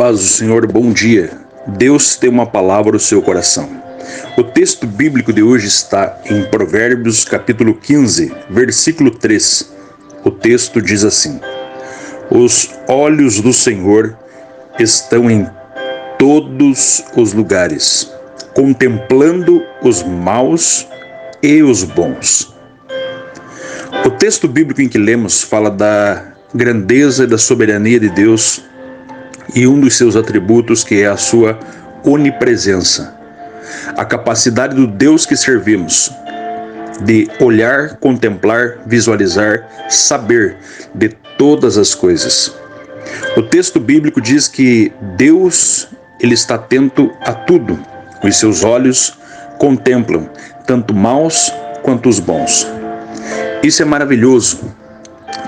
paz do Senhor, bom dia. Deus tem uma palavra no seu coração. O texto bíblico de hoje está em Provérbios capítulo 15, versículo 3. O texto diz assim: Os olhos do Senhor estão em todos os lugares, contemplando os maus e os bons. O texto bíblico em que lemos fala da grandeza e da soberania de Deus e um dos seus atributos, que é a sua onipresença. A capacidade do Deus que servimos de olhar, contemplar, visualizar, saber de todas as coisas. O texto bíblico diz que Deus, ele está atento a tudo. Os seus olhos contemplam tanto maus quanto os bons. Isso é maravilhoso.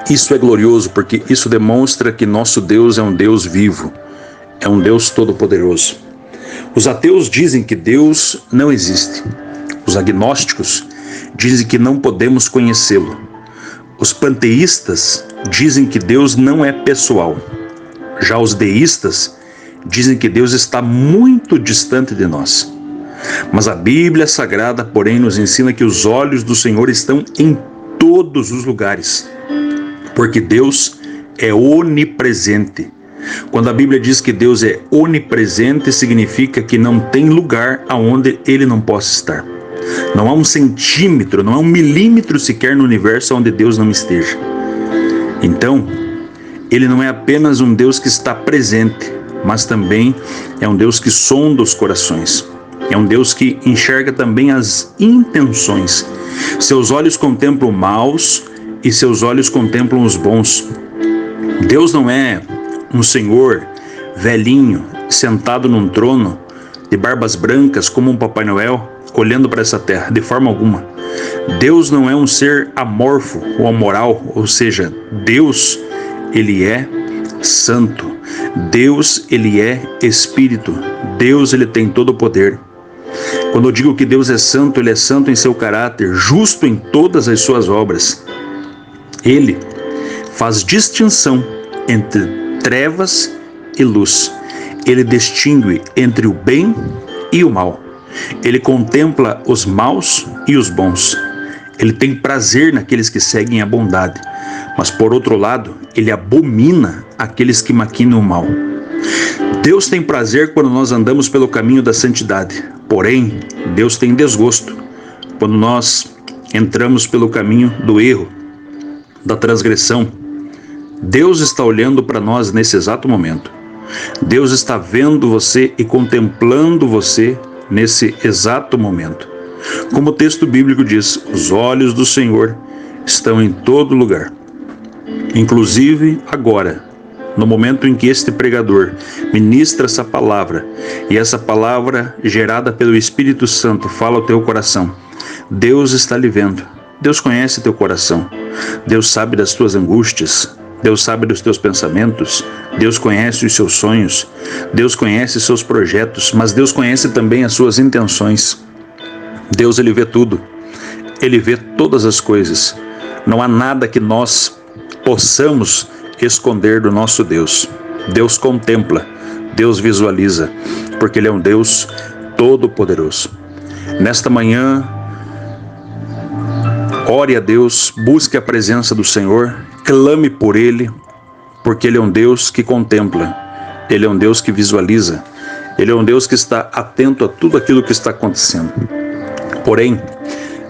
Isso é glorioso, porque isso demonstra que nosso Deus é um Deus vivo, é um Deus todo-poderoso. Os ateus dizem que Deus não existe. Os agnósticos dizem que não podemos conhecê-lo. Os panteístas dizem que Deus não é pessoal. Já os deístas dizem que Deus está muito distante de nós. Mas a Bíblia Sagrada, porém, nos ensina que os olhos do Senhor estão em todos os lugares, porque Deus é onipresente. Quando a Bíblia diz que Deus é onipresente, significa que não tem lugar aonde Ele não possa estar. Não há um centímetro, não há um milímetro sequer no universo onde Deus não esteja. Então, Ele não é apenas um Deus que está presente, mas também é um Deus que sonda os corações. É um Deus que enxerga também as intenções. Seus olhos contemplam maus e seus olhos contemplam os bons. Deus não é um senhor velhinho, sentado num trono, de barbas brancas, como um Papai Noel, olhando para essa terra, de forma alguma. Deus não é um ser amorfo ou amoral, ou seja, Deus, ele é santo. Deus, ele é espírito. Deus, ele tem todo o poder. Quando eu digo que Deus é santo, ele é santo em seu caráter, justo em todas as suas obras. Ele faz distinção entre trevas e luz. Ele distingue entre o bem e o mal. Ele contempla os maus e os bons. Ele tem prazer naqueles que seguem a bondade. Mas, por outro lado, ele abomina aqueles que maquinam o mal. Deus tem prazer quando nós andamos pelo caminho da santidade. Porém, Deus tem desgosto quando nós entramos pelo caminho do erro, da transgressão. Deus está olhando para nós nesse exato momento. Deus está vendo você e contemplando você nesse exato momento. Como o texto bíblico diz, os olhos do Senhor estão em todo lugar. Inclusive agora, no momento em que este pregador ministra essa palavra, e essa palavra gerada pelo Espírito Santo fala ao teu coração, Deus está lhe vendo. Deus conhece teu coração. Deus sabe das tuas angústias. Deus sabe dos teus pensamentos. Deus conhece os seus sonhos. Deus conhece os seus projetos, mas Deus conhece também as suas intenções. Deus, ele vê tudo. Ele vê todas as coisas. Não há nada que nós possamos esconder do nosso Deus. Deus contempla, Deus visualiza, porque ele é um Deus todo-poderoso. Nesta manhã, ore a Deus, busque a presença do Senhor, clame por Ele, porque Ele é um Deus que contempla, Ele é um Deus que visualiza, Ele é um Deus que está atento a tudo aquilo que está acontecendo. Porém,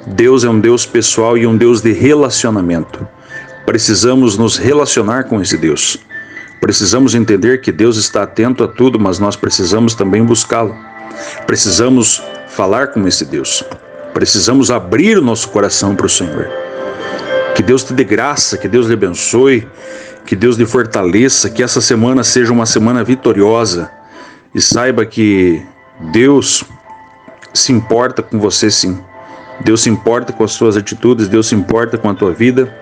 Deus é um Deus pessoal e um Deus de relacionamento. Precisamos nos relacionar com esse Deus. Precisamos entender que Deus está atento a tudo, mas nós precisamos também buscá-lo. Precisamos falar com esse Deus. Precisamos abrir o nosso coração para o Senhor. Que Deus te dê graça, que Deus lhe abençoe, que Deus lhe fortaleça, que essa semana seja uma semana vitoriosa. E saiba que Deus se importa com você, sim. Deus se importa com as suas atitudes, Deus se importa com a tua vida.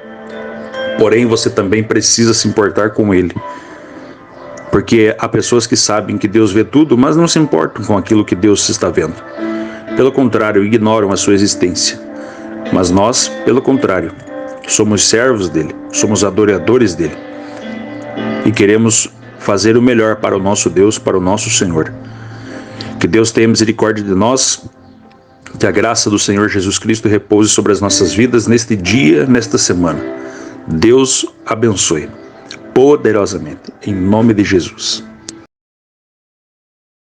Porém, você também precisa se importar com Ele. Porque há pessoas que sabem que Deus vê tudo, mas não se importam com aquilo que Deus está vendo. Pelo contrário, ignoram a sua existência. Mas nós, pelo contrário, somos servos dele, somos adoradores dele. E queremos fazer o melhor para o nosso Deus, para o nosso Senhor. Que Deus tenha misericórdia de nós, que a graça do Senhor Jesus Cristo repouse sobre as nossas vidas neste dia, nesta semana. Deus abençoe poderosamente, em nome de Jesus.